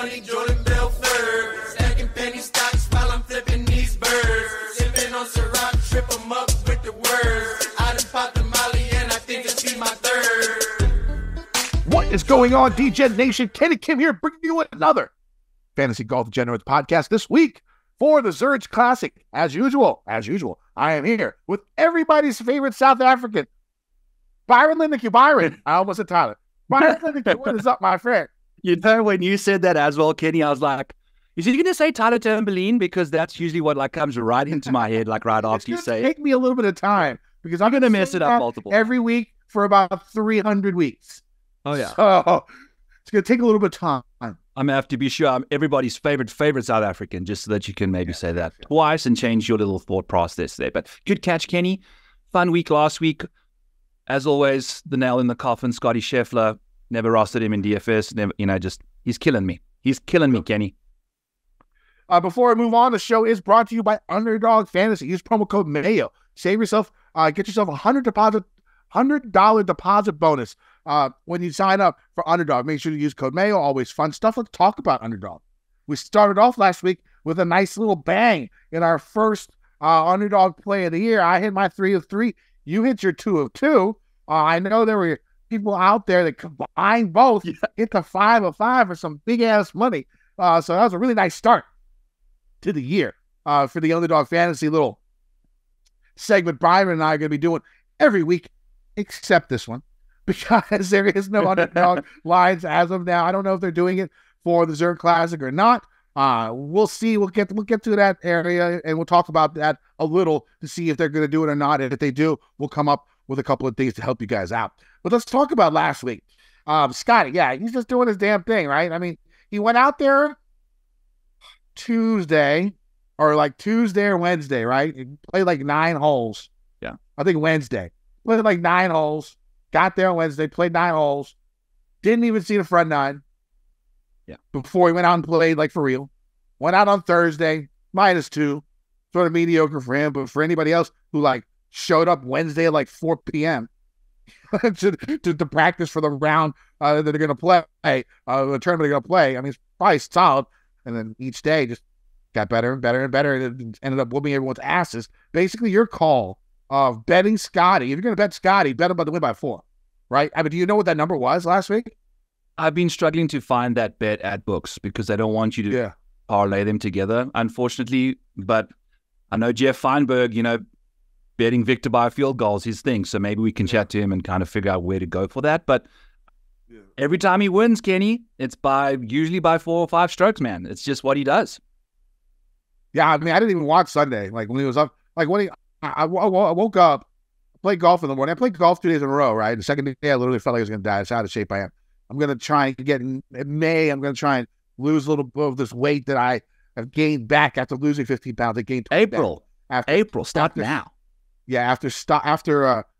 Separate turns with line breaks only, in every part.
money, Jordan Belfort. Stacking penny stocks while I'm flipping these birds. Sipping on Ciroc, trip 'em up with the words. I done popped the Molly and I think it's be my third.
What is going on, Degen Nation? Kenny Kim here, bringing you another Fantasy Golf Degenerates podcast this week for the Zurich Classic. As usual, I am here with everybody's favorite South African, Byron Lindeque. Byron, I almost said Tyler. Byron Lindeque, what is up, my friend?
You know, when you said that as well, Kenny, I was like, is he going to say Tyler Turnbullin? Because that's usually what comes right into my head, right after you say it.
Take me a little bit of time because I'm
going to mess it up multiple
every week for about 300 weeks.
Oh, yeah.
So it's going to take a little bit of time.
I'm going to have to be sure I'm everybody's favorite South African, just so that you can maybe say that twice and change your little thought process there. But good catch, Kenny. Fun week last week. As always, the nail in the coffin, Scotty Scheffler. Never rostered him in DFS. Never, he's killing me. He's killing me, Kenny.
Before I move on, the show is brought to you by Underdog Fantasy. Use promo code Mayo. Save yourself, get yourself $100 deposit bonus when you sign up for Underdog. Make sure to use code Mayo. Always fun stuff. Let's talk about Underdog. We started off last week with a nice little bang in our first Underdog play of the year. I hit my 3 of 3. You hit your 2 of 2. I know there were people out there that combined both, hit the 5 of 5 for some big ass money. So that was a really nice start to the year for the Underdog Fantasy little segment Byron and I are going to be doing every week, except this one, because there is no Underdog lines as of now. I don't know if they're doing it for the Zurich Classic or not. We'll see. We'll get to that area and we'll talk about that a little to see if they're going to do it or not. And if they do, we'll come up with a couple of things to help you guys out. But let's talk about last week. Scotty, he's just doing his damn thing, right? I mean, he went out there Tuesday or Wednesday, right? He played 9 holes.
Yeah.
I think Wednesday. Played 9 holes. Got there on Wednesday, played 9 holes. Didn't even see the front 9.
Yeah. Before
he went out and played for real. Went out on Thursday, -2. Sort of mediocre for him, but for anybody else who showed up Wednesday at 4 p.m. to practice for the round that they're going to play, the tournament they're going to play. I mean, it's probably solid. And then each day just got better and better and better, and it ended up whooping everyone's asses. Basically, your call of betting Scotty, if you're going to bet Scotty, bet him by the win by 4, right? I mean, do you know what that number was last week?
I've been struggling to find that bet at books because I don't want you to parlay them together, unfortunately. But I know Jeff Feinberg, betting Victor by a field goal is his thing. So maybe we can chat to him and kind of figure out where to go for that. But every time he wins, Kenny, it's usually by 4 or 5 strokes, man. It's just what he does.
Yeah, I mean, I didn't even watch Sunday. When he was up, I woke up, played golf in the morning. I played golf 2 days in a row, right? The second day, I literally felt like I was going to die. That's how out of shape I am. I'm going to try and get in May. I'm going to try and lose a little bit of this weight that I have gained back after losing 15 pounds. I gained 20
April. Start now.
Yeah, after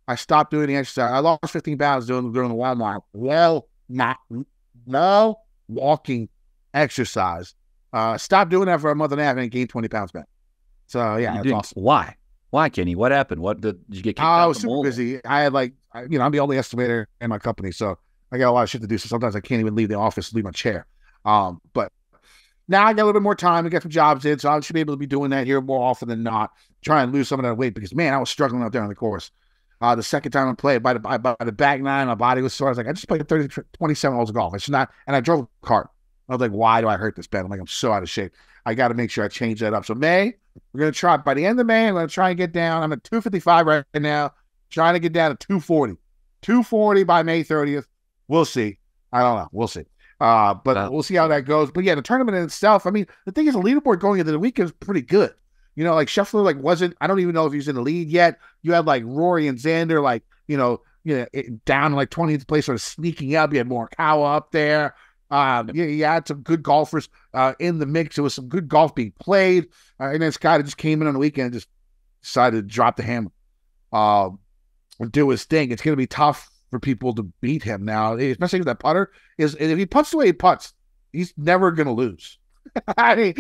I stopped doing the exercise, I lost 15 pounds during the 1 mile. Well, no walking exercise. Stopped doing that for a month and a half and gained 20 pounds back. So yeah, that's awesome.
Why, Kenny? What happened? Did you get kicked out?
I was super busy. I had I'm the only estimator in my company, so I got a lot of shit to do. So sometimes I can't even leave the office, leave my chair. But now I got a little bit more time to get some jobs in, so I should be able to be doing that here more often than not. Try and lose some of that weight because, man, I was struggling out there on the course. The second time I played, by the back 9, my body was sore. I was like, I just played 27 holes of golf. It's not, and I drove a cart. I was like, why do I hurt this bad? I'm so out of shape. I got to make sure I change that up. So May, we're going to try, by the end of May, I'm going to try and get down. I'm at 255 right now, trying to get down to 240. 240 by May 30th. We'll see. I don't know. We'll see. But we'll see how that goes. But yeah, the tournament in itself, I mean, the thing is, the leaderboard going into the weekend is pretty good. Scheffler, wasn't, I don't even know if he's in the lead yet. You had Rory and Xander, down in 20th place, sort of sneaking up. You had Morikawa up there. You had some good golfers in the mix. There was some good golf being played. And then Scott just came in on the weekend and just decided to drop the hammer and do his thing. It's going to be tough for people to beat him now, especially with that putter. If he putts the way he putts, he's never going to lose. I mean,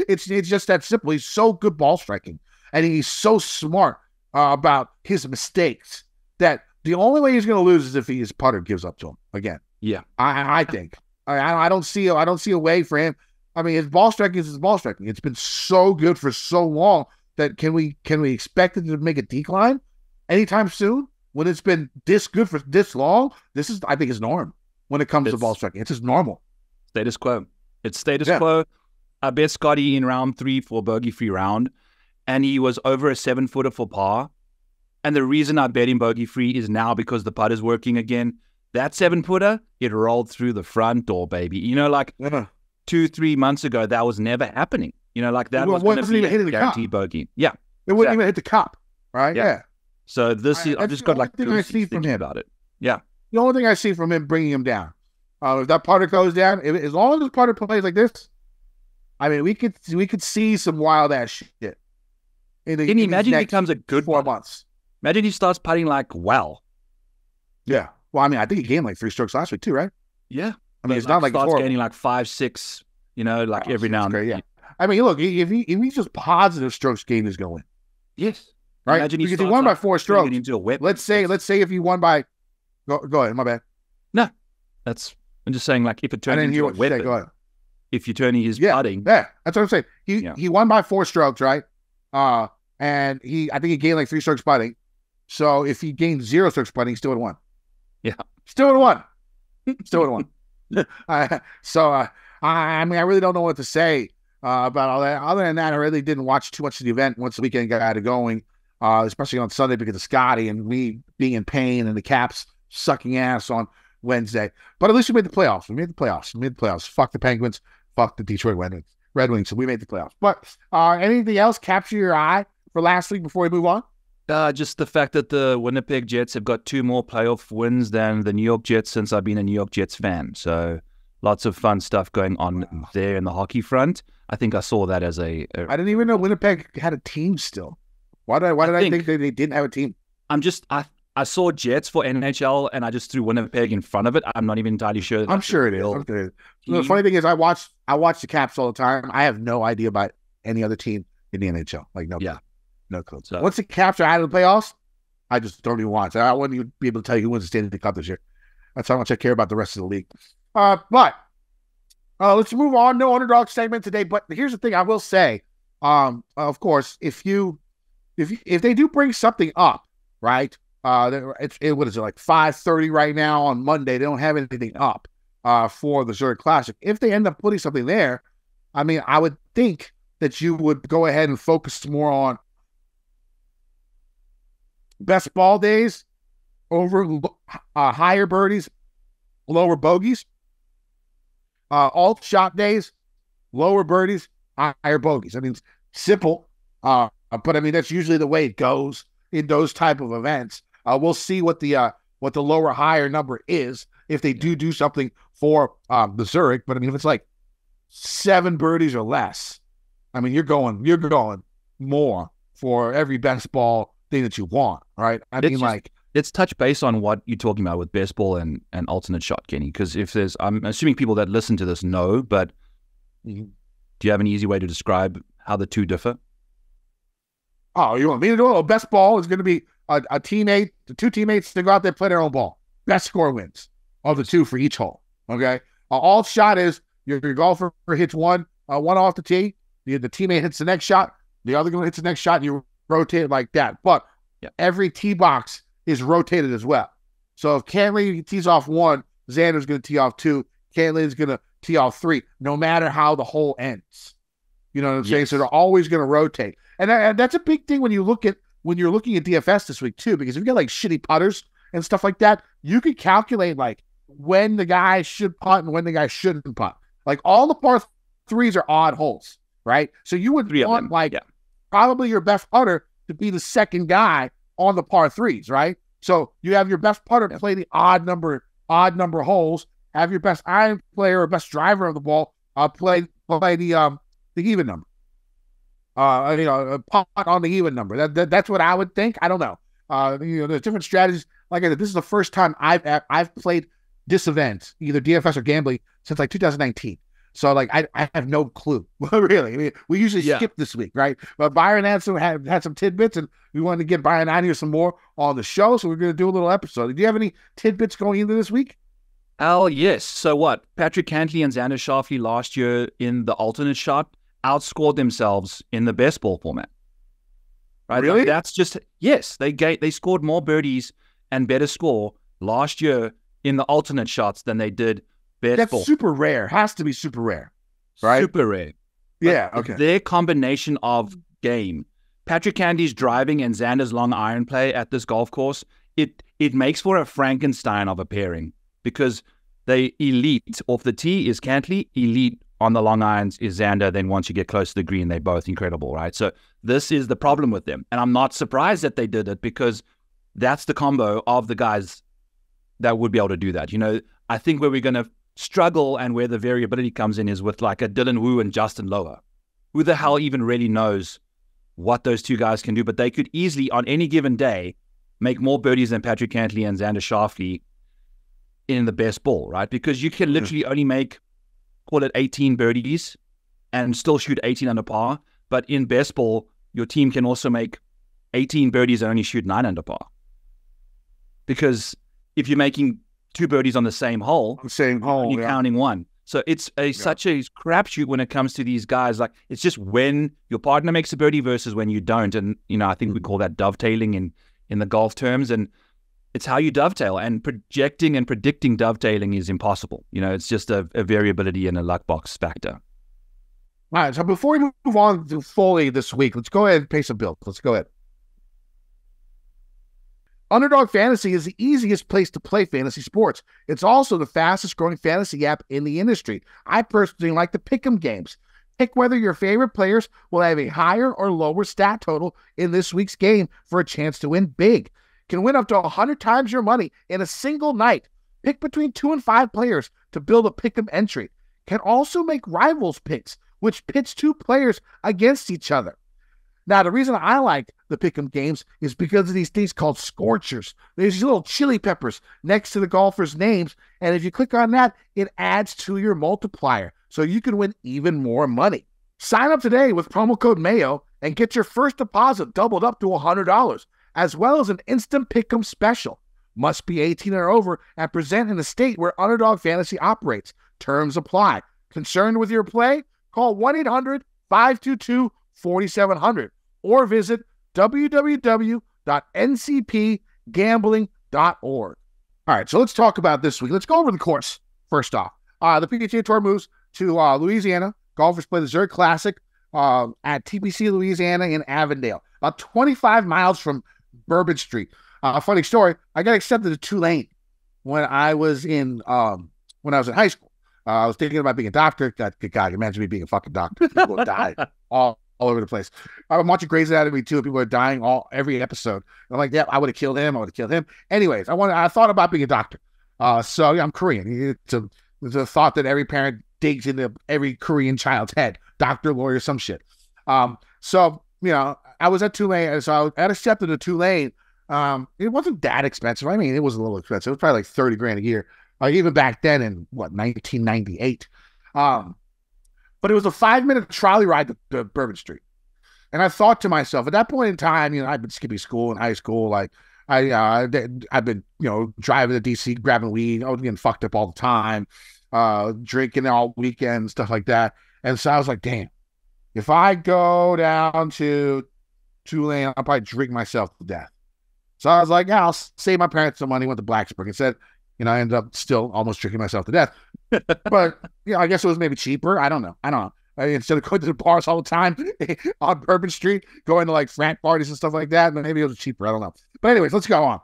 it's just that simple. He's so good ball striking, and he's so smart about his mistakes that the only way he's going to lose is if his putter gives up to him again.
Yeah,
I think. I don't see a way for him. I mean, his ball striking is his ball striking. It's been so good for so long that can we expect it to make a decline anytime soon? When it's been this good for this long, this is, I think, his norm when it comes to ball striking. It's just normal.
Status quo. It's status quo. I bet Scotty in round 3 for bogey-free round, and he was over a 7-footer for par. And the reason I bet him bogey-free is now because the putt is working again. That 7-footer, it rolled through the front door, baby. You know, like 2-3 months ago, that was never happening. You know, like that was going to be a guaranteed bogey. Yeah.
It wouldn't even hit the cup, right? Yeah.
So this is, I've just got like
thing I see from him
about it. Yeah.
The only thing I see from him bringing him down. If that putter goes down, as long as the putter plays like this, I mean, we could see some wild ass shit.
Can you imagine he becomes a good
4 months?
Imagine he starts putting like well.
Yeah. Well, I mean, I think he gained like 3 strokes last week too, right?
Yeah.
I mean, it's not like
starts gaining like 5, 6. You know, like every now and then.
Yeah. I mean, look, if he's just positive strokes gained is going.
Yes.
Right. Imagine because he won by 4 strokes.
Into a whip.
Let's say if he won by. Go ahead. My bad.
No, I'm just saying, like, if it turns into a weapon.
Go ahead.
If you're turning his putting.
Yeah, that's what I'm saying. He won by 4 strokes, right? And I think he gained like 3 strokes putting. So if he gained 0 strokes putting, he still would have won.
Yeah.
Still would have won. So I mean, I really don't know what to say about all that. Other than that, I really didn't watch too much of the event once the weekend got going, especially on Sunday because of Scotty and me being in pain and the Caps sucking ass on Wednesday. But at least we made the playoffs. We made the playoffs. Fuck the Penguins. Fuck the Detroit Red Wings. So we made the playoffs. But anything else capture your eye for last week before we move on?
Just the fact that the Winnipeg Jets have got 2 more playoff wins than the New York Jets since I've been a New York Jets fan. So lots of fun stuff going on there in the hockey front. I think I saw that as I
didn't even know Winnipeg had a team still. Why did I think they didn't have a team?
I saw Jets for NHL and I just threw Winnipeg in front of it. I'm not even entirely sure.
I'm sure it is. The funny thing is I watch the Caps all the time. I have no idea about any other team in the NHL. Like no clue. So, once the Caps are out of the playoffs, I just don't even watch. I wouldn't even be able to tell you who wins the Stanley Cup this year. That's how much I care about the rest of the league. But let's move on. No underdog segment today. But here's the thing I will say. Of course, if they do bring something up, right? What is it, like 5:30 right now on Monday? They don't have anything up for the Zurich Classic. If they end up putting something there, I mean, I would think that you would go ahead and focus more on best ball days over higher birdies, lower bogeys. Alt shot days, lower birdies, higher bogeys. I mean, it's simple, but I mean that's usually the way it goes in those type of events. We'll see what the lower higher number is if they do something for the Zurich. But I mean, if it's like 7 birdies or less, I mean you're going more for every best ball thing that you want, right?
Let's touch base on what you're talking about with best ball and alternate shot, Kenny. Because I'm assuming people that listen to this know, but do you have an easy way to describe how the two differ?
Oh, you want me to do it? Well, best ball is going to be a teammate, the 2 teammates to go out there and play their own ball. Best score wins of the 2 for each hole. Okay. Alt shot is your golfer hits one off the tee. The teammate hits the next shot. The other one hits the next shot, and you rotate it like that. But every tee box is rotated as well. So if Cantley tees off 1, Xander's going to tee off 2. Cantley is going to tee off 3, no matter how the hole ends. You know what I'm saying? So they're always going to rotate. And that's a big thing when you're looking at DFS this week too, because if you got like shitty putters and stuff like that, you could calculate like when the guy should putt and when the guy shouldn't putt. Like all the par 3s are odd holes, right? So you would want probably your best putter to be the second guy on the par 3s, right? So you have your best putter play the odd number holes, have your best iron player or best driver of the ball play the even number. Putt on the even number. That's what I would think. I don't know. There's different strategies. Like I said, this is the first time I've played this event, either DFS or gambling, since like 2019. So like I have no clue, really. I mean, we usually skip this week, right? But Byron had some tidbits, and we wanted to get Byron out here some more on the show, so we're going to do a little episode. Do you have any tidbits going into this week?
Oh, yes. So what? Patrick Cantley and Xander Schauffele last year in the alternate shot outscored themselves in the best ball format. Right?
Really?
Like, that's just, yes, they scored more birdies and better score last year in the alternate shots than they did best
That's
ball.
super rare. Has to be super rare, right?
Super rare.
Yeah,
But
okay.
their combination of game, Patrick Cantley's driving and Xander's long iron play at this golf course, it makes for a Frankenstein of a pairing because they elite off the tee is Cantley, elite on the long irons is Xander. Then once you get close to the green, they're both incredible, right? So this is the problem with them. And I'm not surprised that they did it because that's the combo of the guys that would be able to do that. You know, I think where we're going to struggle and where the variability comes in is with like a Dylan Wu and Justin Lower. Who the hell even really knows what those two guys can do? But they could easily, on any given day, make more birdies than Patrick Cantley and Xander Schauffele in the best ball, right? Because you can literally only make, call it 18 birdies and still shoot 18 under par. But in best ball, your team can also make 18 birdies and only shoot 9 under par. Because if you're making 2 birdies on the same hole, you're counting 1. So it's such a crapshoot when it comes to these guys. Like, it's just when your partner makes a birdie versus when you don't. And, you know, I think we call that dovetailing in the golf terms. And it's how you dovetail. And projecting and predicting dovetailing is impossible. You know, it's just a variability and a luck box factor.
All right. So before we move on to Foley this week, let's go ahead and pay some bills. Let's go ahead. Underdog Fantasy is the easiest place to play fantasy sports. It's also the fastest growing fantasy app in the industry. I personally like the pick'em games. Pick whether your favorite players will have a higher or lower stat total in this week's game for a chance to win big. Can win up to 100 times your money in a single night. Pick between 2 and 5 players to build a pick'em entry. Can also make rivals picks, which pits 2 players against each other. Now, the reason I like the pick'em games is because of these things called scorchers. There's these little chili peppers next to the golfers' names, and if you click on that, it adds to your multiplier, so you can win even more money. Sign up today with promo code Mayo and get your first deposit doubled up to $100, as well as an instant pick'em special. Must be 18 or over and present in a state where Underdog Fantasy operates. Terms apply. Concerned with your play? Call 1-800-522-4700 or visit www.ncpgambling.org. All right, so let's talk about this week. Let's go over the course first off. The PGA Tour moves to Louisiana. Golfers play the Zurich Classic at TPC Louisiana in Avondale, about 25 miles from Bourbon Street. Funny story, I got accepted to Tulane when I was in high school. I was thinking about being a doctor. God, imagine me being a fucking doctor. People die all over the place. I'm watching Grey's Anatomy too. People are dying every episode. I'm like, yeah, I would have killed him. Anyways, I thought about being a doctor. So yeah, I'm Korean. It's a thought that every parent digs into every Korean child's head. Doctor, lawyer, some shit. So, you know, I was at Tulane. So I got accepted to Tulane. It wasn't that expensive. I mean, it was a little expensive. It was probably like $30,000 a year. Even back then in 1998. But it was a 5-minute trolley ride to Bourbon Street. And I thought to myself, at that point in time, you know, I'd been skipping school in high school. Like I've been, you know, driving to DC, grabbing weed. I was getting fucked up all the time, drinking all weekend, stuff like that. And so I was like, damn, if I go down to Tulane, I'll probably drink myself to death. So I was like, yeah, I'll save my parents some money. Went to Blacksburg and said, you know, I ended up still almost drinking myself to death. But, you know, I guess it was maybe cheaper. I don't know. Instead of going to the bars all the time on Bourbon Street, going to like frat parties and stuff like that, maybe it was cheaper. I don't know. But anyways, let's go on.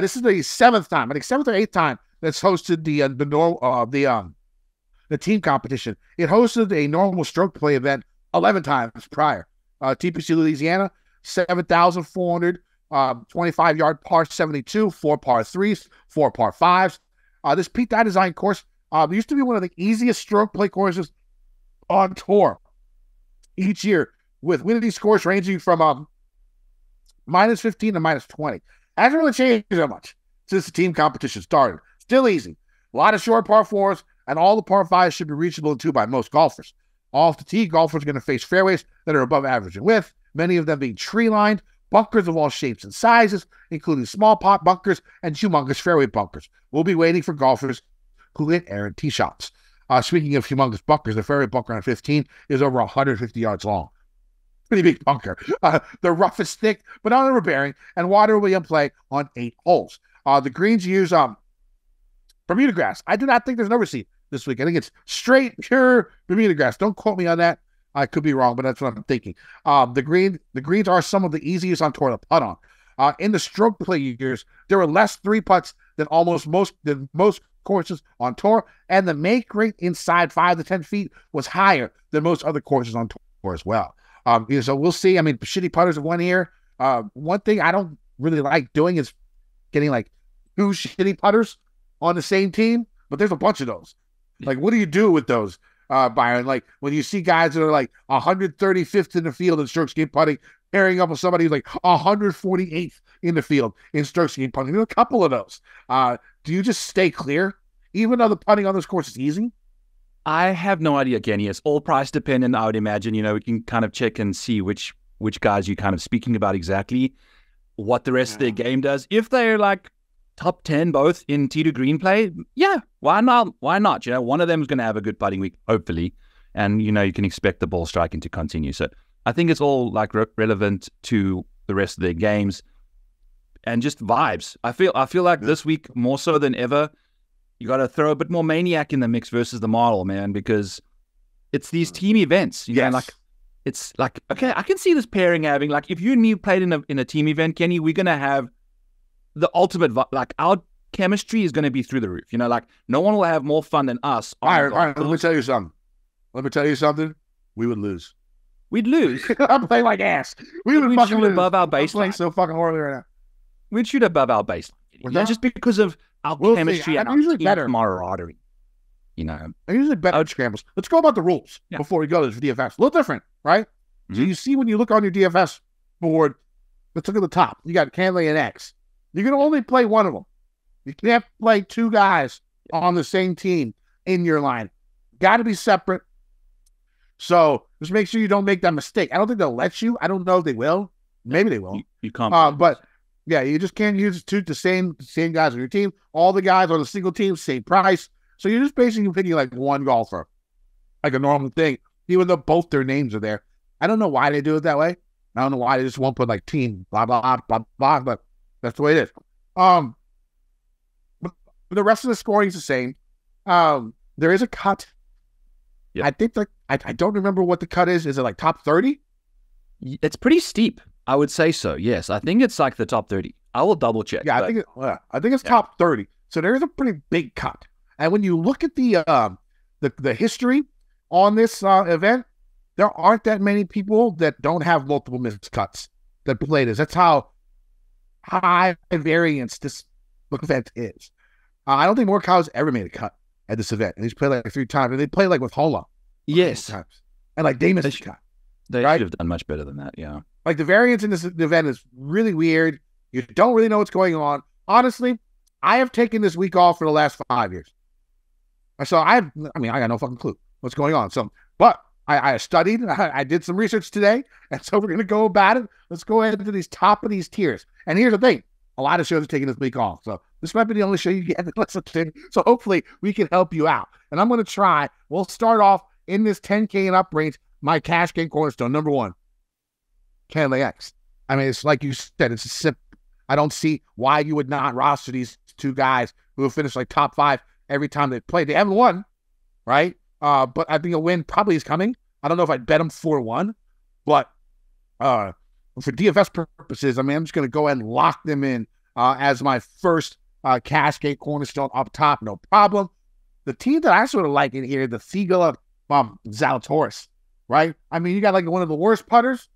This is the 7th time, I think 7th or 8th time that's hosted the team competition. It hosted a normal stroke play event 11 times prior. TPC Louisiana, 7,400. 25-yard par 72, 4 par 3s, 4 par 5s. This Pete Dye design course used to be one of the easiest stroke play courses on tour each year, with winning scores ranging from minus 15 to minus 20. Hasn't really changed that much since the team competition started. Still easy. A lot of short par 4s, and all the par 5s should be reachable in 2 by most golfers. Off the tee, golfers are going to face fairways that are above average in width, many of them being tree-lined, bunkers of all shapes and sizes, including small pot bunkers and humongous fairway bunkers. We'll be waiting for golfers who hit errant tee shots. Speaking of humongous bunkers, the fairway bunker on 15 is over 150 yards long. Pretty big bunker. The rough is thick, but not overbearing, and water will be in play on 8 holes. The greens use Bermuda grass. I do not think there's an overseed this week. I think it's straight, pure Bermuda grass. Don't quote me on that. I could be wrong, but that's what I'm thinking. The greens are some of the easiest on tour to putt on. In the stroke play years, there were less 3-putts than most courses on tour, and the make rate inside 5 to 10 feet was higher than most other courses on tour as well. So we'll see. I mean, shitty putters of 1 year. One thing I don't really like doing is getting like 2 shitty putters on the same team, but there's a bunch of those. Like, what do you do with those? Byron, like when you see guys that are like 135th in the field in strokes gained putting, pairing up with somebody who's like 148th in the field in strokes gained putting. There's a couple of those. Do you just stay clear, even though the putting on this course is easy?
I have no idea, Kenny. It's all price dependent, I would imagine. We can kind of check and see which guys you're kind of speaking about exactly, what the rest of their game does. If they're like top 10 both in tee to green play, yeah, why not? Why not? One of them is going to have a good putting week, hopefully, and you can expect the ball striking to continue. So I think it's all like relevant to the rest of their games and just vibes. I feel like this week more so than ever, you got to throw a bit more maniac in the mix versus the model, man, because it's these team events. It's like, okay, I can see this pairing having, like, if you and me played in a team event, Kenny, we're gonna have the ultimate, like, our chemistry is going to be through the roof. Like, no one will have more fun than us.
All right, let me tell you something. We would lose.
We'd lose.
I'm playing like ass. We would fucking lose.
Above our baseline.
I'm playing so fucking horribly right now.
We'd shoot above our baseline. Just because of our chemistry and our team camaraderie. I'm
usually better at scrambles. Let's go about the rules before we go to the DFS. A little different, right? Mm-hmm. So you see when you look on your DFS board, let's look at the top. You got Cantley and X. You can only play one of them. You can't play 2 guys on the same team in your line. Got to be separate. So just make sure you don't make that mistake. I don't think they'll let you. I don't know if they will. Maybe they will.
You can't.
But yeah, you just can't use the same guys on your team. All the guys on a single team, same price. So you're just basically picking like one golfer, like a normal thing, even though both their names are there. I don't know why they do it that way. I don't know why they just won't put like team, blah, blah, blah, blah, but that's the way it is. But the rest of the scoring is the same. There is a cut. Yeah. I think I don't remember what the cut is. Is it like top 30?
It's pretty steep. I would say so. Yes, I think it's like the top 30. I will double check.
Yeah, I think it's top 30. So there is a pretty big cut. And when you look at the history on this event, there aren't that many people that don't have multiple missed cuts that play this. That's how high variance this event is. I don't think Morikawa's ever made a cut at this event. And he's played like 3 times. And they play like with Homa.
Yes.
Times. And like they missed a cut.
They should have done much better than that, yeah.
Like the variance in this event is really weird. You don't really know what's going on. Honestly, I have taken this week off for the last 5 years. So I got no fucking clue what's going on. So, but I studied, I did some research today, and so we're going to go about it. Let's go ahead to these top of these tiers. And here's the thing. A lot of shows are taking this week off. So this might be the only show you get to listen to. So hopefully we can help you out. And I'm going to try. We'll start off in this 10K and up range. My cash game cornerstone, number 1, Cantley X. I mean, it's like you said, it's simple. I don't see why you would not roster these 2 guys who have finished like top 5 every time they played. They haven't won, right? But I think a win probably is coming. I don't know if I'd bet them 4-1, but for DFS purposes, I'm just going to go ahead and lock them in as my first cash game cornerstone up top. No problem. The team that I sort of like in here, the Theegala Zalatoris, right? I mean, you got like one of the worst putters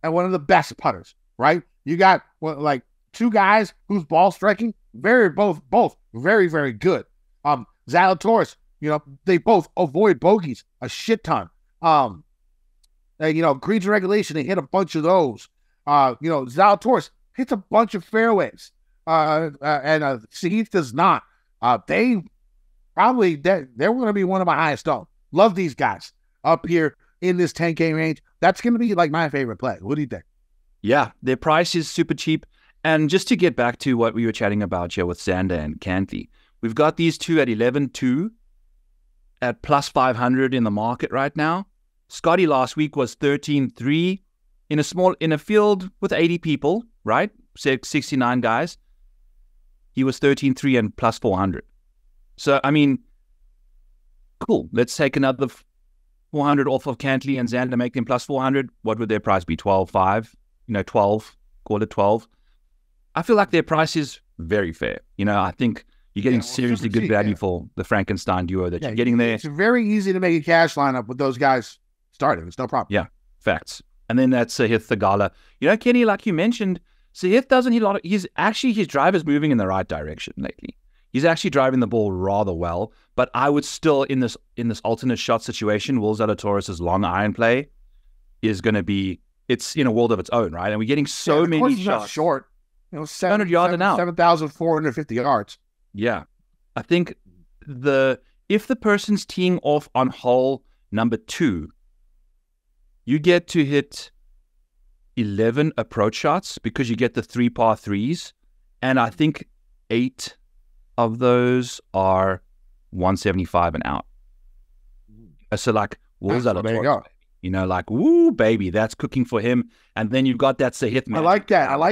and one of the best putters, right? You got like 2 guys whose ball striking both very, very good. Zalatoris, they both avoid bogeys a shit ton. Greens and regulation, they hit a bunch of those. Zalatoris hits a bunch of fairways. And Sahith does not. They're going to be one of my highest owned. Love these guys up here in this 10K range. That's going to be like my favorite play. What do you think?
Yeah, their price is super cheap. And just to get back to what we were chatting about here with Xander and Cantley, we've got these two at 11-2 at plus 500 in the market right now. Scotty last week was 13-3 in a field with 80 people, right? 69 guys. He was 13-3 and plus 400. So, I mean, cool. Let's take another 400 off of Cantley and Xander, make them plus 400. What would their price be? 12.5? 12, call it 12. I feel like their price is very fair. I think you're getting seriously good value for the Frankenstein duo that you're getting there.
It's very easy to make a cash lineup with those guys starting. It's no problem.
Yeah, facts. And then that's Sahith Theegala. Kenny, like you mentioned, Sahith doesn't hit a lot of... his drive is moving in the right direction lately. He's actually driving the ball rather well, but I would still, in this alternate shot situation, Will Zalatoris' long iron play is going to be... it's in a world of its own, right? And we're getting so many shots.
Not short.
700 yards and out.
7,450 yards.
Yeah. I think if the person's teeing off on hole number 2, you get to hit 11 approach shots because you get the 3 par 3s. And I think 8 of those are 175 and out. So like, Will Zalatoris, woo, baby, that's cooking for him. And then you've got that Sahith match.
I like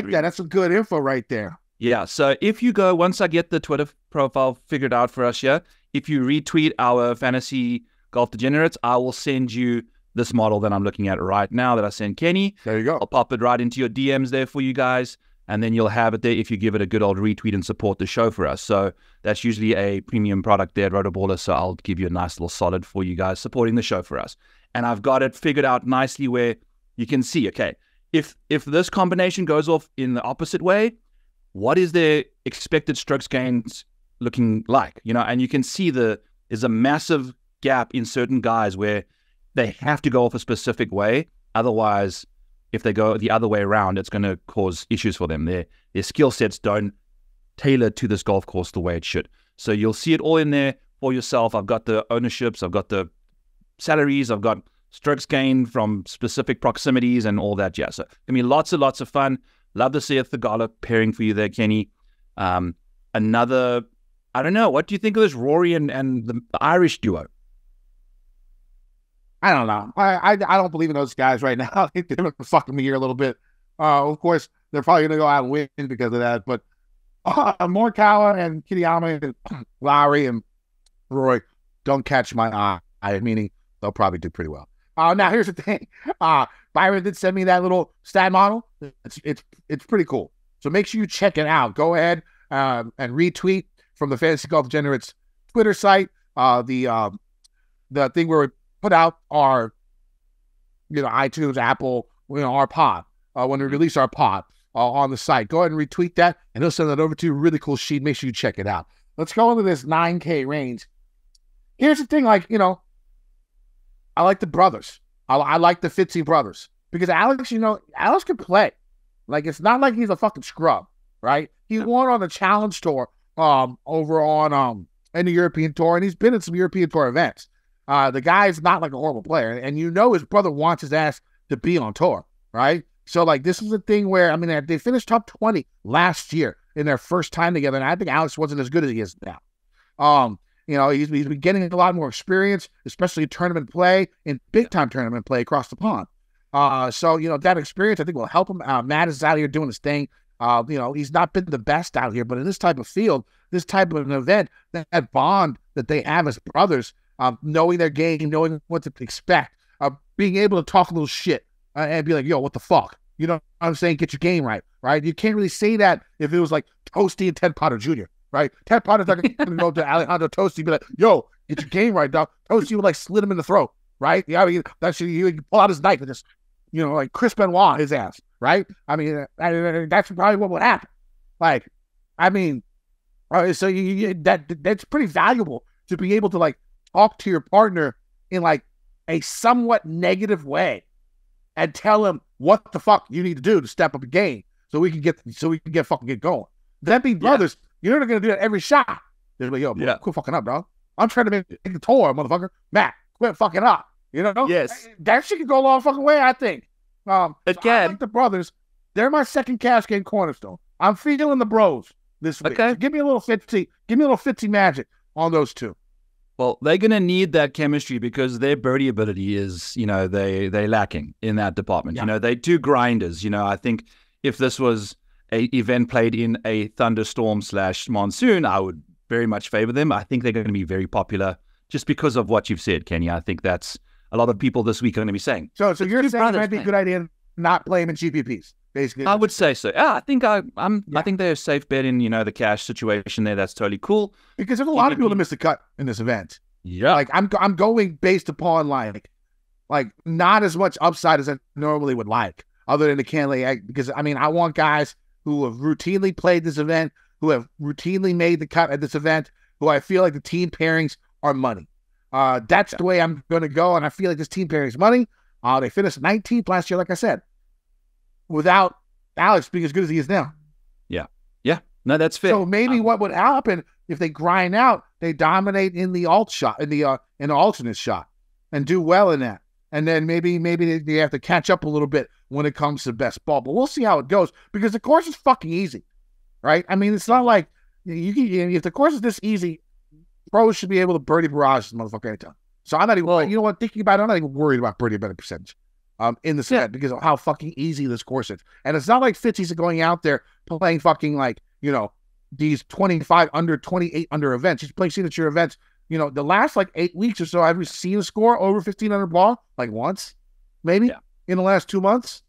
that. That's some good info right there.
Yeah, so if you go, once I get the Twitter profile figured out for us here, if you retweet our fantasy golf degenerates, I will send you this model that I'm looking at right now that I sent Kenny.
There you go.
I'll pop it right into your DMs there for you guys, and then you'll have it there if you give it a good old retweet and support the show for us. So that's usually a premium product there at Rotoballer, so I'll give you a nice little solid for you guys supporting the show for us. And I've got it figured out nicely where you can see, okay, if this combination goes off in the opposite way, what is their expected strokes gains looking like? And you can see there's a massive gap in certain guys where they have to go off a specific way. Otherwise, if they go the other way around, it's going to cause issues for them. Their skill sets don't tailor to this golf course the way it should. So you'll see it all in there for yourself. I've got the ownerships, I've got the salaries, I've got strokes gained from specific proximities and all that jazz. So I mean, lots and lots of fun. Love to see a Theegala pairing for you there, Kenny. Another, I don't know, what do you think of this Rory and the Irish duo?
I don't know. I don't believe in those guys right now. I think they're fucking me here a little bit. Of course, they're probably going to go out and win because of that. But Morikawa and Kitayama and Lowry and Roy don't catch my eye, meaning they'll probably do pretty well. Now, here's the thing. Byron did send me that little stat model. It's pretty cool. So make sure you check it out. Go ahead and retweet from the Fantasy Golf Degenerates Twitter site. The thing where we put out our, iTunes, Apple, our pod. When we release our pod on the site, go ahead and retweet that, and he'll send that over to you. Really cool sheet. Make sure you check it out. Let's go into this 9K range. Here's the thing, I like the brothers. I like the Fitzy brothers because Alex, Alex can play. It's not like he's a fucking scrub, right? He won on the Challenge Tour, over on in the European Tour, and he's been in some European Tour events. The guy's not like a horrible player, and his brother wants his ass to be on tour, right? So this is a thing where they finished top 20 last year in their first time together, and I think Alex wasn't as good as he is now. He's been getting a lot more experience, especially tournament play and big-time tournament play across the pond. So that experience, I think, will help him. Matt is out here doing his thing. He's not been the best out here, but in this type of field, this type of an event, that bond that they have as brothers, knowing their game, knowing what to expect, being able to talk a little shit and be like, yo, what the fuck? You know what I'm saying? Get your game right, right? You can't really say that if it was like Toasty and Ted Potter Jr., right? Ted Potter's not going to go to Alejandro Toasty and be like, yo, get your game right, dog. Toasty would slit him in the throat, right? Yeah, that's he would pull out his knife and just, like Chris Benoit, his ass, right? That's probably what would happen. So that's pretty valuable to be able to talk to your partner in a somewhat negative way and tell him what the fuck you need to do to step up a game so we can get going. That being brothers, you're not gonna do that every shot. They're like, yo, bro, quit fucking up, dog. I'm trying to make the tour, motherfucker. Matt, quit fucking up.
Yes.
That shit can go a long fucking way, I think.
It can.
I like the brothers. They're my second cash game cornerstone. I'm feeling the bros this week.
Okay.
So give me a little 50. Give me a little 50 magic on those two.
Well, they're going to need that chemistry because their birdie ability is, they're lacking in that department.
Yeah.
They're two grinders. I think if this was a event played in a thunderstorm/monsoon, I would very much favor them. I think they're going to be very popular just because of what you've said, Kenny. I think that's a lot of people this week are going to be saying.
So you're saying it might be a good idea not play them in GPPs, basically.
I would say so. Yeah, I think I think they're a safe bet in, the cash situation there. That's totally cool.
Because there's a lot of people that miss the cut in this event.
Yeah.
Like I'm going based upon like not as much upside as I normally would like, other than the Cantley. Because I want guys who have routinely played this event, who have routinely made the cut at this event, who I feel like the team pairings are money. That's the way I'm going to go, and I feel like this team pairing is money. They finished 19th last year, like I said, without Alex being as good as he is now.
Yeah. No, that's fair.
So maybe what would happen if they grind out, they dominate in the alt shot, in the alternate shot, and do well in that. And then maybe they have to catch up a little bit when it comes to best ball. But we'll see how it goes, because the course is fucking easy, right? It's not like if the course is this easy, pros should be able to birdie barrage this motherfucker anytime. So I'm not even, thinking about it, I'm not even worried about birdie better percentage in this event because of how fucking easy this course is. And it's not like Fitzy's going out there playing fucking these 25 under, 28 under events. He's playing signature events. The last 8 weeks or so, I've seen a score over 1,500 ball once, maybe in the last 2 months,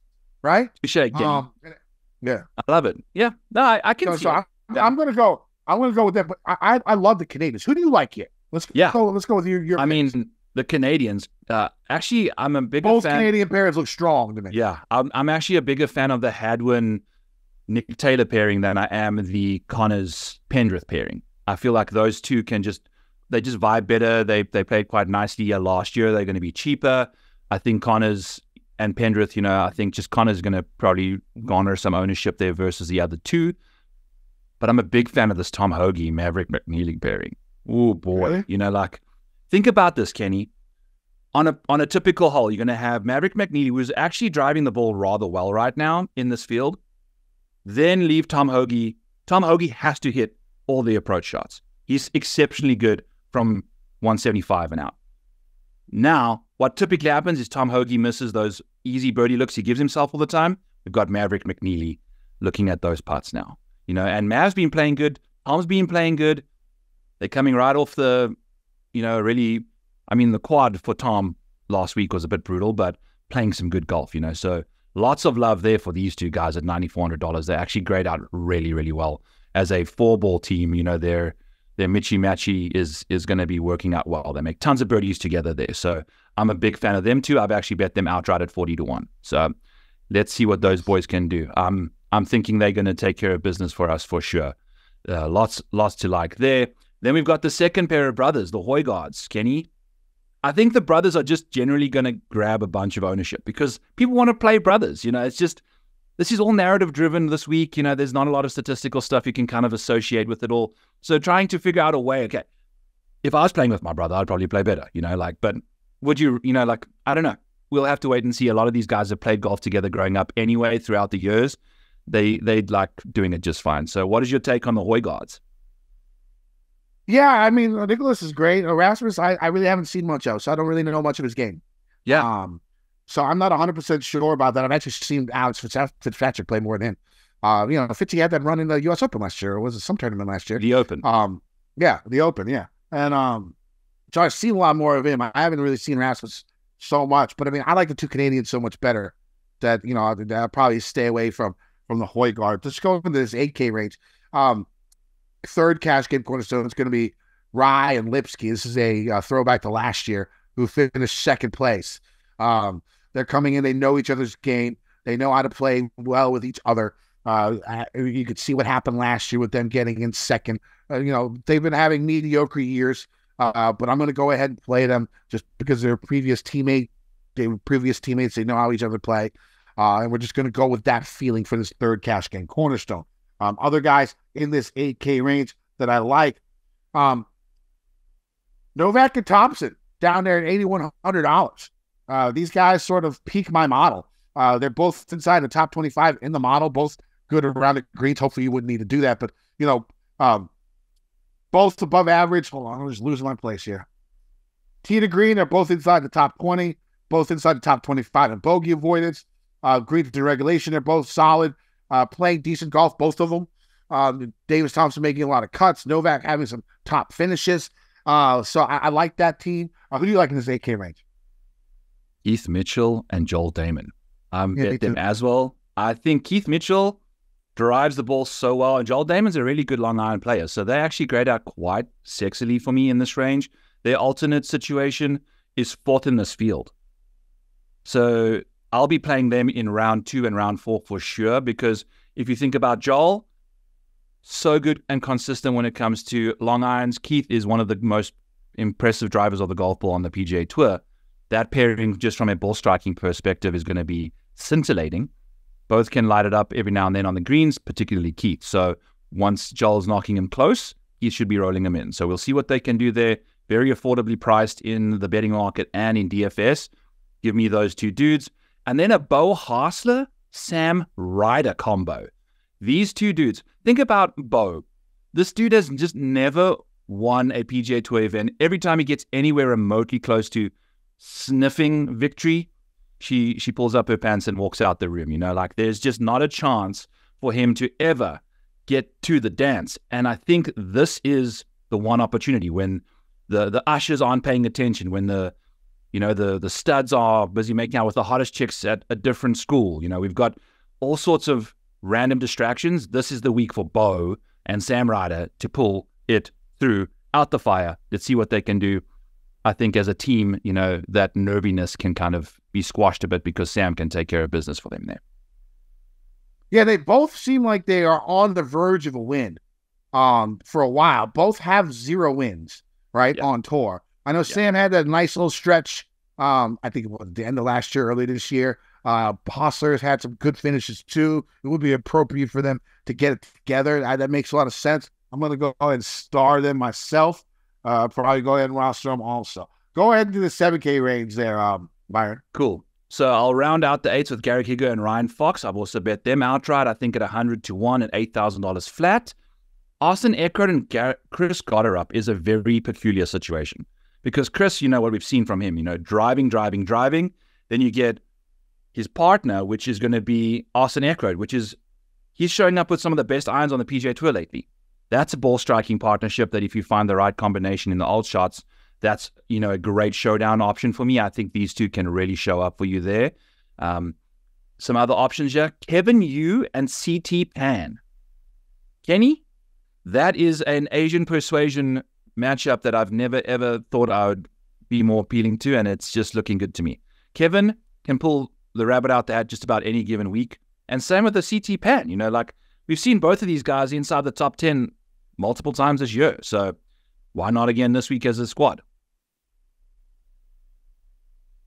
right?
Yeah, I love it. Yeah, no, I can see. So
I'm gonna go with that. But I love the Canadians. Who do you like here? Let's go with your.
The Canadians. Actually, I'm a bigger
both
fan.
Both Canadian pairs look strong to me.
Yeah, I'm actually a bigger fan of the Hadwin Nick Taylor pairing than I am the Connors Pendrith pairing. I feel like those two they just vibe better. They played quite nicely last year. They're going to be cheaper. I think Connors and Pendrith, I think just Connors is going to probably garner some ownership there versus the other two. But I'm a big fan of this Tom Hoagie Maverick McNeely pairing. Oh boy,
really?
Think about this, Kenny. On a typical hole, you're going to have Maverick McNeely, who's actually driving the ball rather well right now in this field. Then leave Tom Hoagie. Tom Hoagie has to hit all the approach shots. He's exceptionally good from 175 and out. Now, what typically happens is Tom Hoagie misses those easy birdie looks he gives himself all the time. We've got Maverick McNeely looking at those putts now. And Mav's been playing good. Tom's been playing good. They're coming right off the, really, the quad for Tom last week was a bit brutal, but playing some good golf, So lots of love there for these two guys at $9,400. They actually grade out really, really well. As a four-ball team, their Mitchy-Matchy is going to be working out well. They make tons of birdies together there. So I'm a big fan of them too. I've actually bet them outright at 40-1. So let's see what those boys can do. I'm thinking they're going to take care of business for us for sure. Lots to like there. Then we've got the second pair of brothers, the Højgaards, Kenny. I think the brothers are just generally going to grab a bunch of ownership because people want to play brothers. It's just, this is all narrative driven this week. There's not a lot of statistical stuff you can kind of associate with it all. So trying to figure out a way, okay, if I was playing with my brother, I'd probably play better, but would you, I don't know. We'll have to wait and see. A lot of these guys have played golf together growing up anyway throughout the years. They'd like doing it just fine. So what is your take on the Højgaards?
Yeah, Nicholas is great. Rasmus, I really haven't seen much of, so I don't really know much of his game.
Yeah.
So I'm not 100% sure about that. I've actually seen Alex Fitzpatrick play more than him. Fitzy had that run in the U.S. Open last year, or was it some tournament last year?
The Open.
The Open, yeah. And so I've seen a lot more of him. I haven't really seen Rasmus so much, but I like the two Canadians so much better that, I'll probably stay away from the Højgaard. Let's go into this 8K range. Third cash game cornerstone is going to be Rye and Lipsky. This is a throwback to last year, who finished second place. They're coming in. They know each other's game. They know how to play well with each other. You could see what happened last year with them getting in second. They've been having mediocre years, but I'm going to go ahead and play them just because they're previous teammates. They know how each other play. And we're just going to go with that feeling for this third cash game cornerstone. Other guys in this 8K range that I like, Novak and Thompson down there at $8,100. These guys sort of pique my model. They're both inside the top 25 in the model, both good around the greens. Hopefully you wouldn't need to do that, but both above average. Hold on, I'm just losing my place here. Tee to green are both inside the top 20, both inside the top 25 in bogey avoidance. Green to deregulation, they're both solid. Playing decent golf, both of them. Davis Thompson making a lot of cuts. Novak having some top finishes. So I like that team. Who do you like in this 8K range?
Keith Mitchell and Joel Damon. Bet them as well. I think Keith Mitchell drives the ball so well, and Joel Damon's a really good long iron player. So they actually grade out quite sexily for me in this range. Their alternate situation is fourth in this field. So I'll be playing them in round 2 and round 4 for sure, because if you think about Joel, so good and consistent when it comes to long irons. Keith is one of the most impressive drivers of the golf ball on the PGA Tour. That pairing, just from a ball striking perspective, is going to be scintillating. Both can light it up every now and then on the greens, particularly Keith. So once Joel's knocking him close, he should be rolling him in. So we'll see what they can do there. Very affordably priced in the betting market and in DFS. Give me those two dudes. And then a Bo Hassler, Sam Ryder combo. These two dudes. Think about Bo. This dude has just never won a PGA Tour event. Every time he gets anywhere remotely close to sniffing victory, she pulls up her pants and walks out the room. Like there's just not a chance for him to ever get to the dance. And I think this is the one opportunity when the ushers aren't paying attention, when the studs are busy making out with the hottest chicks at a different school. We've got all sorts of random distractions. This is the week for Bo and Sam Ryder to pull it through out the fire. Let's see what they can do. I think as a team, that nerviness can kind of be squashed a bit because Sam can take care of business for them there.
Yeah, they both seem like they are on the verge of a win for a while. Both have 0 wins, right, on tour. I know Sam had that nice little stretch, I think it was at the end of last year, early this year. Hassler's had some good finishes too. It would be appropriate for them to get it together. That makes a lot of sense. I'm going to go ahead and star them myself. Probably go ahead and roster them also. Go ahead and do the 7K range there, Byron.
Cool. So I'll round out the 8s with Gary Higger and Ryan Fox. I've also bet them outright, I think at 100-1 at $8,000 flat. Austin Eckert and Chris Gotterup is a very peculiar situation. Because Chris, what we've seen from him, driving. Then you get his partner, which is going to be Austin Eckert, he's showing up with some of the best irons on the PGA Tour lately. That's a ball striking partnership that if you find the right combination in the old shots, that's, a great showdown option for me. I think these two can really show up for you there. Some other options here, Kevin Yu and CT Pan. Kenny, that is an Asian persuasion matchup that I've never, ever thought I would be more appealing to, and it's just looking good to me. Kevin can pull the rabbit out the hat just about any given week, and same with the CT Pan. We've seen both of these guys inside the top 10 multiple times this year, so why not again this week as a squad?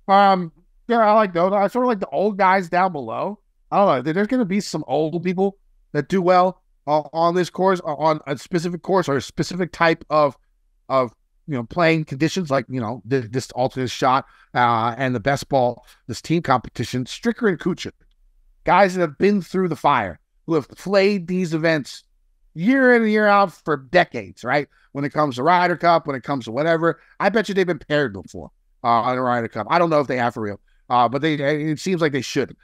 Yeah, I like those. I sort of like the old guys down below. I don't know. There's going to be some old people that do well on this course, on a specific course or a specific type of playing conditions, like this alternate shot and the best ball, this team competition. Stricker and Kuchar, guys that have been through the fire, who have played these events year in and year out for decades, right? When it comes to Ryder Cup, when it comes to whatever, I bet you they've been paired before on the Ryder Cup. I don't know if they have for real, but it seems like they should.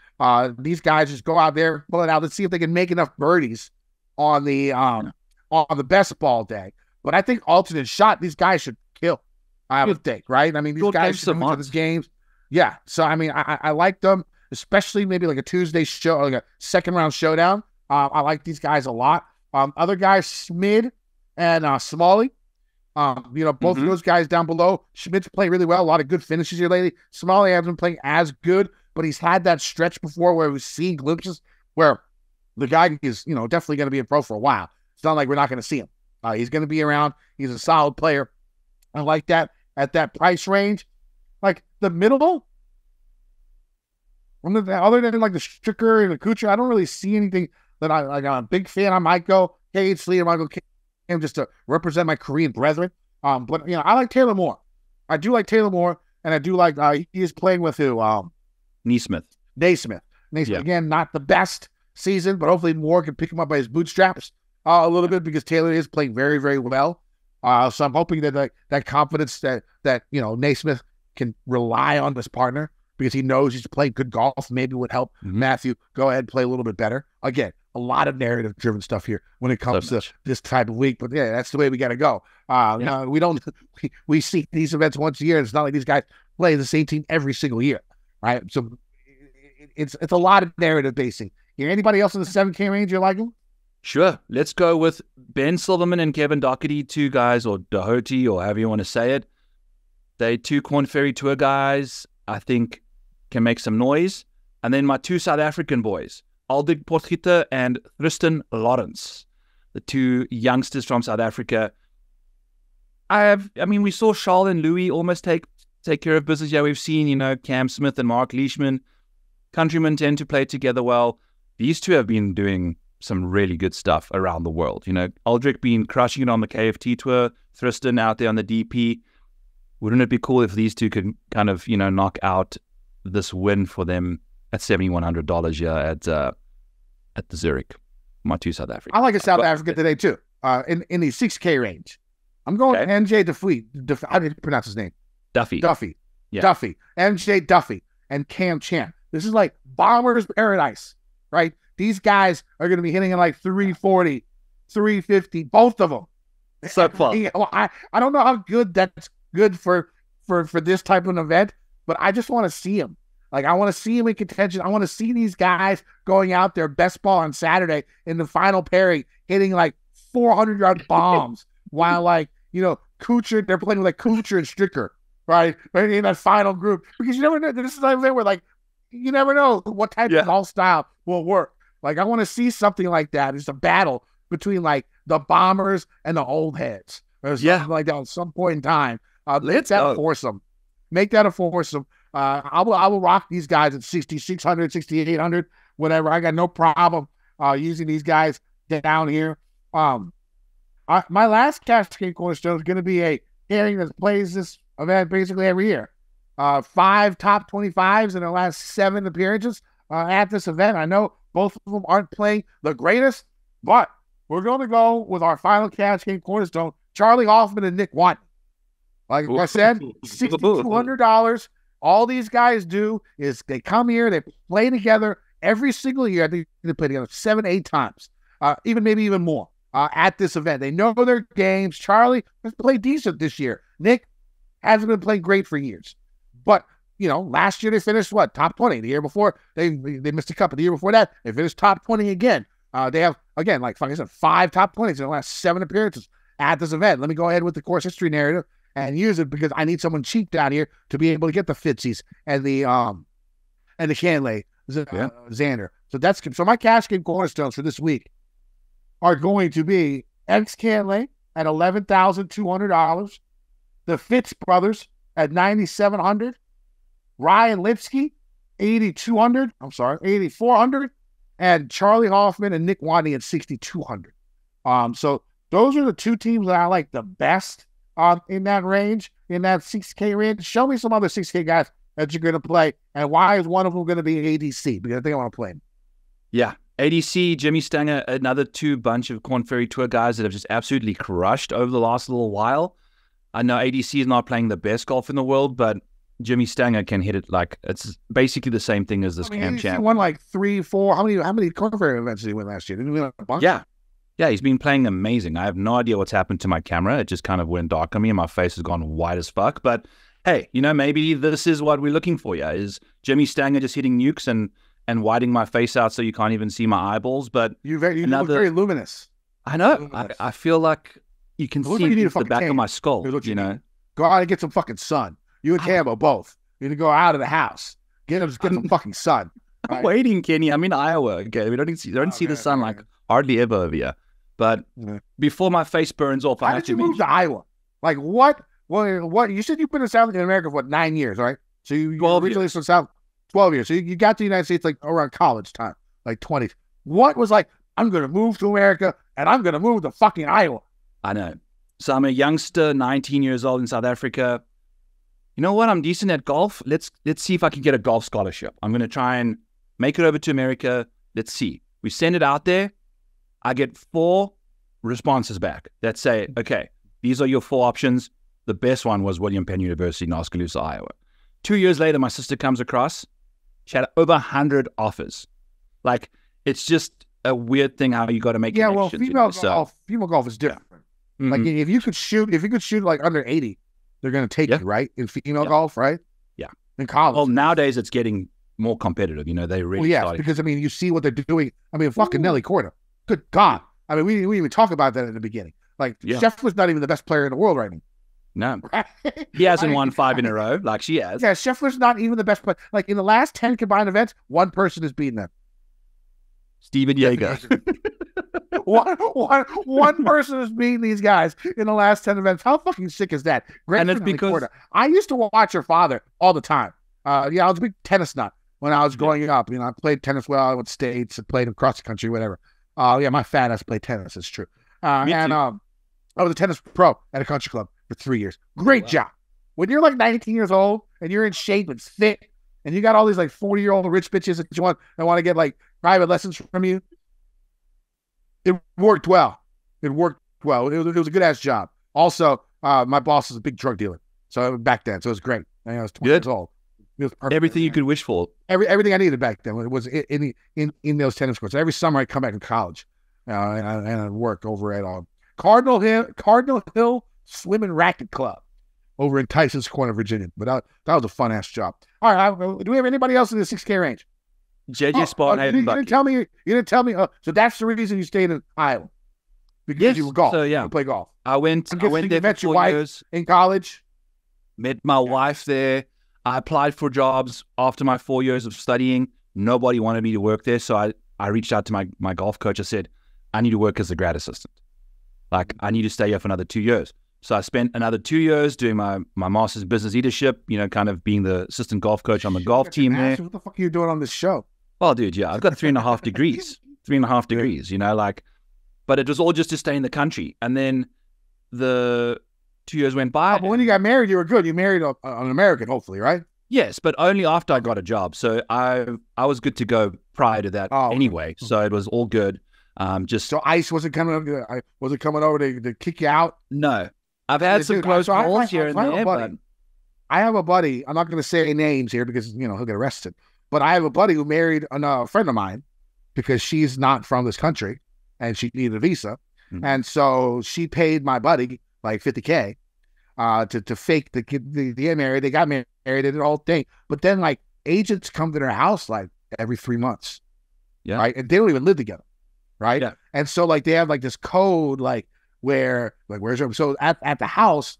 These guys just go out there, pull it out. Let's see if they can make enough birdies on the best ball day. But I think alternate shot, these guys should kill. I would think, right? I mean, these guys should come into these games. Yeah. So I mean, I like them, especially maybe like a Tuesday show, like a second round showdown. I like these guys a lot. Other guys, Schmid and Smalley. Both of those guys down below. Schmid's playing really well. A lot of good finishes here lately. Smalley hasn't been playing as good, but he's had that stretch before where we've seen glimpses where the guy is, definitely going to be a pro for a while. It's not like we're not going to see him. He's going to be around. He's a solid player. I like that at that price range. Like the middle, other than like the Stricker and the Kuchar, I don't really see anything that I'm a big fan. I might go Cade Sleet, I might go Kim just to represent my Korean brethren. But I like Taylor Moore. I do like Taylor Moore, and I do like he is playing with who?
Naismith.
Naismith, again, not the best season, but hopefully Moore can pick him up by his bootstraps a little bit because Taylor is playing very, very well. So I'm hoping that that confidence that Naismith can rely on this partner because he knows he's playing good golf, maybe would help Matthew go ahead and play a little bit better. Again, a lot of narrative-driven stuff here when it comes to this type of week, but yeah, that's the way we got to go. We see these events once a year, and it's not like these guys play the same team every single year, right? So it's a lot of narrative basing. Anybody else in the 7K range you're liking?
Sure. Let's go with Ben Silverman and Kevin Doherty, two guys, or Doherty, or however you want to say it. They two Corn Ferry Tour guys, I think, can make some noise. And then my two South African boys, Aldig Potgieter and Tristan Lawrence, the two youngsters from South Africa. We saw Charles and Louis almost take care of business. Yeah, we've seen, Cam Smith and Mark Leishman, countrymen tend to play together well. These two have been doing some really good stuff around the world. Aldrich been crushing it on the KFT tour, Tristan out there on the DP. Wouldn't it be cool if these two could kind of, knock out this win for them at $7,100 here at the Zurich? My two South Africans.
I like a South African today too. In the 6K range, I'm going MJ Duffy. How do you pronounce his name?
Duffy.
Yeah. Duffy. MJ Duffy and Cam Champ. This is like Bomber's paradise, right? These guys are going to be hitting in like 340, 350, both of them.
So fun.
I don't know how good that's good for this type of an event, but I just want to see him. Like, I want to see him in contention. I want to see these guys going out there best ball on Saturday in the final pairing, hitting like 400-yard bombs while Kuchar, they're playing with like Kuchar and Stricker, right? In that final group. Because you never know. This is an event where you never know what type of golf style will work. Like, I want to see something like that. It's a battle between like the Bombers and the old heads. Or something like that at some point in time. Make that a foursome. I will rock these guys at 6,600, 6,800, whatever. I got no problem using these guys down here. My last cash game cornerstone is going to be a pairing that plays this event basically every year. 5 top 25s in the last 7 appearances at this event. I know both of them aren't playing the greatest, but we're going to go with our final cash game cornerstone, Charlie Hoffman and Nick Watney. Like I said, $6,200. All these guys do is they come here, they play together every single year. I think they play together 7, 8 times, maybe even more at this event. They know their games. Charlie has played decent this year. Nick hasn't been playing great for years. But, last year they finished, top 20. The year before, they missed a couple. The year before that, they finished top 20 again. They have, again, like I said, 5 top 20s in the last 7 appearances at this event. Let me go ahead with the course history narrative and use it because I need someone cheap down here to be able to get the Fitzies and the Cantlay Xander. So my cash game cornerstones for this week are going to be X Cantlay at $11,200, the Fitz brothers at $9,700, Ryan Lipsky $8,400, and Charlie Hoffman and Nick Watney at $6,200. So those are the two teams that I like the best in that range, in that 6K range. Show me some other 6K guys that you're going to play, and why is one of them going to be ADC? Because I think I want to play him.
Yeah, ADC, Jimmy Stanger, another 2 bunch of Corn Ferry Tour guys that have just absolutely crushed over the last little while. I know ADC is not playing the best golf in the world, but Jimmy Stanger can hit it like it's basically the same thing as this Cam Champ.
He won like 3, 4. How many Corn Ferry events did he win last year? Didn't he win a bunch?
Yeah, he's been playing amazing. I have no idea what's happened to my camera. It just kind of went dark on me and my face has gone white as fuck. But hey, maybe this is what we're looking for. Yeah, is Jimmy Stanger just hitting nukes and whiting my face out so you can't even see my eyeballs? But
you look very luminous.
I know. I feel like you can see the back of my skull.
Go out and get some fucking sun. You and Cambo both. You need to go out of the house. Get some fucking sun.
Right? I'm waiting, Kenny. I'm in Iowa. Okay, we don't see the sun like hardly ever over here. But before my face burns off,
how did you move to Iowa? Like what? What? You said you've been in South America for 9 years, right? So you originally from South 12 years. So you got to the United States like around college time, like 20s. What was like? I'm going to move to America and I'm going to move to fucking Iowa.
I know. So I'm a youngster, 19 years old in South Africa. You know what? I'm decent at golf. Let's see if I can get a golf scholarship. I'm going to try and make it over to America. Let's see. We send it out there. I get 4 responses back that say, okay, these are your 4 options. The best one was William Penn University in Oskaloosa, Iowa. 2 years later, my sister comes across. She had over 100 offers. Like, it's just a weird thing how you got to make connections.
Well, female golf is different. Yeah. Like, if you could shoot like under 80, they're going to take you, right? In female golf, right?
Yeah.
In college.
Well, nowadays it's getting more competitive. They really started.
Because, you see what they're doing. Fucking Nelly Korda. Good God. We didn't even talk about that in the beginning. Like, Scheffler's not even the best player in the world right now.
No. He hasn't won 5 in a row like she has.
Yeah, Scheffler's not even the best player. Like, in the last 10 combined events, one person has beaten them.
Steven Yeager.
one person has beaten these guys in the last 10 events. How fucking sick is that?
And it's because
I used to watch her father all the time. I was a big tennis nut when I was growing up. I played tennis well. I went states. I played across the country, whatever. My fat ass played tennis. It's true. I was a tennis pro at a country club for 3 years. Great job. When you're like 19 years old and you're in shape and thick and you got all these like 40-year-old rich bitches that want to get like private lessons from you, it worked well. It was a good ass job. Also, my boss was a big drug dealer. So back then, so it was great. I was 20 years old. It was perfect.
Everything you could wish for.
Everything I needed back then was in those tennis courts. Every summer I'd come back from college and I'd work over at Cardinal Hill Swim and Racket Club over in Tyson's Corner, Virginia. But that was a fun ass job. All right, do we have anybody else in the 6K range?
JJ Spawn.
You didn't tell me. You didn't tell me. So that's the reason you stayed in Iowa, because you were golf. So you play golf.
I went there for 4 years
in college.
Met my wife there. I applied for jobs after my 4 years of studying. Nobody wanted me to work there, so I reached out to my golf coach. I said, I need to work as a grad assistant. Like, I need to stay here for another 2 years. So I spent another 2 years doing my master's in business leadership, kind of being the assistant golf coach on the golf team there.
What the fuck are you doing on this show?
Well, dude, I've got 3.5 degrees. 3.5 degrees, but it was all just to stay in the country. And then the 2 years went by.
But when you got married, you were good. You married an American, hopefully, right?
Yes, but only after I got a job. So I was good to go prior to that anyway. So it was all good.
So ICE wasn't coming over to kick you out?
No. I've had some close calls here and there. But
I have a buddy. I'm not going to say names here because, he'll get arrested. But I have a buddy who married a friend of mine because she's not from this country and she needed a visa. Mm-hmm. And so she paid my buddy like $50K to fake the get married. They got married, they did the whole thing. But then like agents come to their house like every 3 months. Yeah. Right. And they don't even live together. Right. Yeah. And so like they have like this code where's her? So at the house,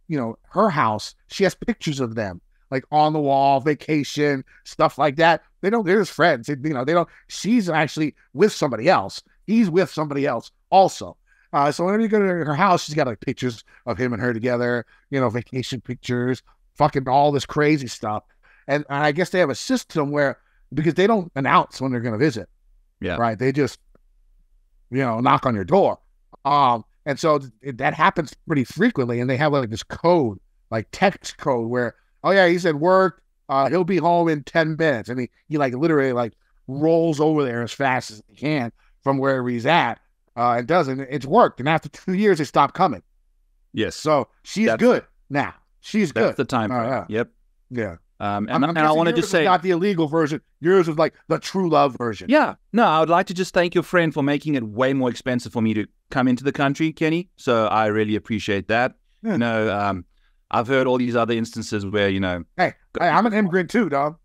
her house, she has pictures of them. Like on the wall, vacation, stuff like that. They're just friends. They don't, she's actually with somebody else. He's with somebody else also. So whenever you go to her house, she's got like pictures of him and her together, vacation pictures, fucking all this crazy stuff. And I guess they have a system because they don't announce when they're going to visit. Yeah. Right. They just, knock on your door. And so that happens pretty frequently. And they have like this code, like text code where, oh yeah, he's at work. He'll be home in 10 minutes. And he like literally like rolls over there as fast as he can from wherever he's at. And doesn't. It's worked. And after 2 years, they stopped coming.
Yes.
So she's good now. She's good.
That's the time frame.
Yeah.
Yep.
Yeah.
And I want to just say,
not the illegal version. Yours was like the true love version.
Yeah. No, I would like to just thank your friend for making it way more expensive for me to come into the country, Kenny. So I really appreciate that. Yeah. I've heard all these other instances where,
Hey, I'm an immigrant too, dog.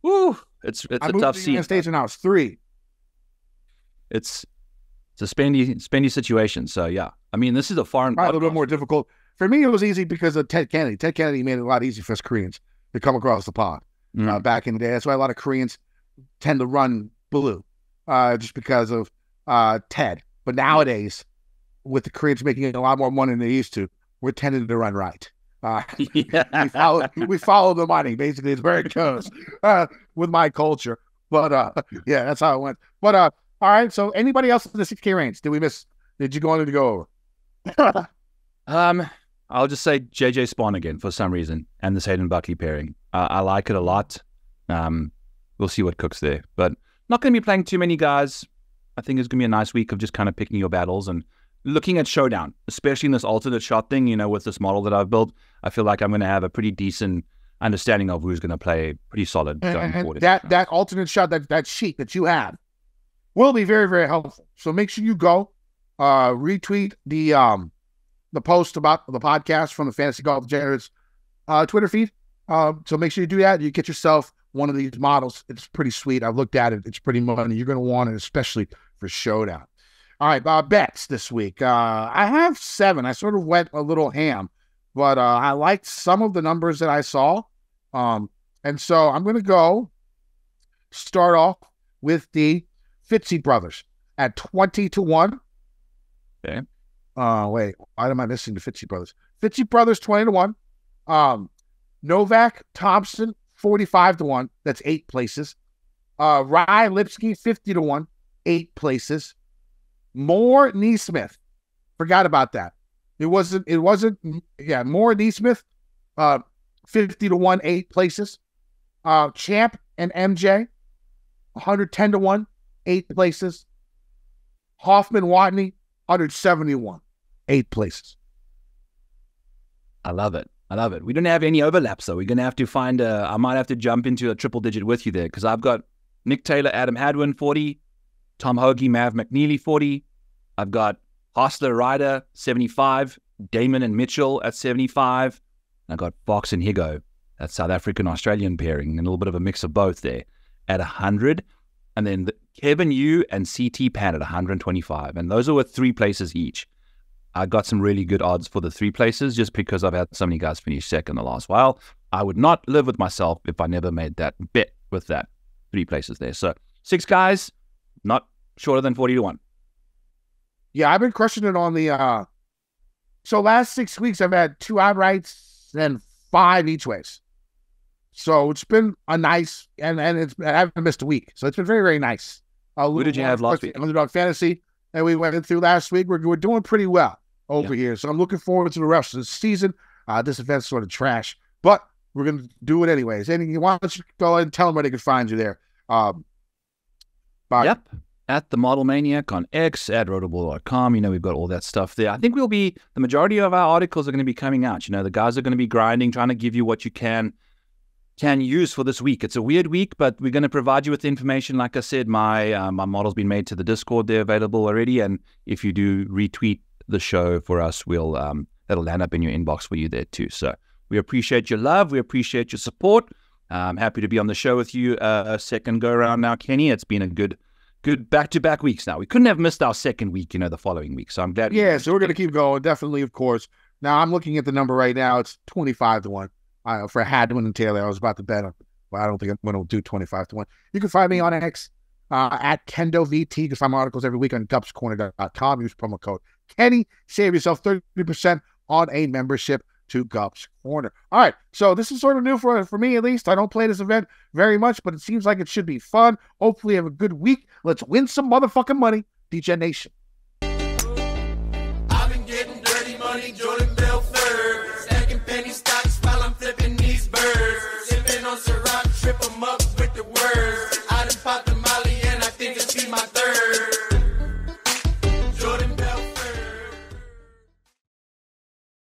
Woo! It's a tough scene.
I moved to the United States when I was 3.
It's a spendy situation. So yeah, this is a foreign.
A little bit more difficult for me. It was easy because of Ted Kennedy. Ted Kennedy made it a lot easier for us Koreans to come across the pond back in the day. That's why a lot of Koreans tend to run blue, just because of Ted. But nowadays, with the Koreans making a lot more money than they used to, we're tending to run right. We follow the money. Basically, it's where it goes with my culture. But yeah, that's how it went. But all right. So anybody else in the 6K range? Did we miss? Did you go on to go over?
I'll just say JJ Spawn again for some reason, and this Hayden Buckley pairing. I like it a lot. We'll we'll see what cooks there. But not going to be playing too many guys. I think it's going to be a nice week of just kind of picking your battles and looking at showdown, especially in this alternate shot thing, with this model that I've built. I feel like I'm going to have a pretty decent understanding of who's going to play pretty solid going forward.
That alternate shot, that sheet that you have will be very, very helpful. So make sure you go retweet the post about the podcast from the Fantasy Golf Degenerates Twitter feed. So make sure you do that. You get yourself one of these models. It's pretty sweet. I've looked at it. It's pretty money. You're going to want it, especially for showdown. All right, bets this week. I have 7. I sort of went a little ham, but I liked some of the numbers that I saw. And so I'm going to start off with the Fitzy brothers at 20-1.
Okay.
Wait, why am I missing the Fitzy brothers? Fitzy brothers 20-1. Novak Thompson 45-1. That's 8 places. Rye Lipsky 50-1. 8 places. Moore Neesmith. Forgot about that. It wasn't. Moore Neesmith 50-1. 8 places. Champ and MJ 110-1. 8 places. Hoffman Watney 171. 8 places.
I love it. We don't have any overlaps, though. We're going to have to find I might have to jump into a triple digit with you there, because I've got Nick Taylor, Adam Hadwin, 40. Tom Hoagie, Mav McNeely, 40. I've got Hostler Ryder, 75. Damon and Mitchell at 75. I've got Fox and Higo, that South African-Australian pairing, and a little bit of a mix of both there, at 100. And then Kevin Yu and CT Pan at 125. And those are worth 3 places each. I got some really good odds for the 3 places just because I've had so many guys finish second the last while. I would not live with myself if I never made that bet with that 3 places there. So 6 guys, not shorter than 40-1.
Yeah, I've been crushing it on the so last 6 weeks I've had 2 outrights and 5 each ways. So it's been a nice, and I haven't missed a week. So it's been very, very nice.
Who did you have last week?
Underdog Fantasy, and we went through last week. We're doing pretty well over here. So I'm looking forward to the rest of the season. This event's sort of trash, but we're going to do it anyways. And why don't you go ahead and tell them where they can find you there?
Yep. At the Model Maniac on X, at rotable.com. We've got all that stuff there. I think the majority of our articles are going to be coming out. The guys are going to be grinding, trying to give you what you can use for this week. It's a weird week, but we're going to provide you with information. Like I said, my model's been made to the Discord. They're available already. And if you do retweet the show for us, that'll land up in your inbox for you there too. So we appreciate your love. We appreciate your support. I'm happy to be on the show with you a second go around now, Kenny. It's been a good back-to-back weeks now. We couldn't have missed our second week, the following week. So I'm glad.
Yeah, so we're going to keep going. Definitely, of course. Now I'm looking at the number right now. It's 25-1. For Hadwin and Taylor, I was about to bet on, but I don't think I'm going to do 25-1. You can find me on X at KendoVT. You can find my articles every week on gupscorner.com. Use promo code Kenny. Save yourself 30% on a membership to Gups Corner. All right, so this is sort of new for me, at least. I don't play this event very much, but it seems like it should be fun. Hopefully have a good week. Let's win some motherfucking money. Degen Nation.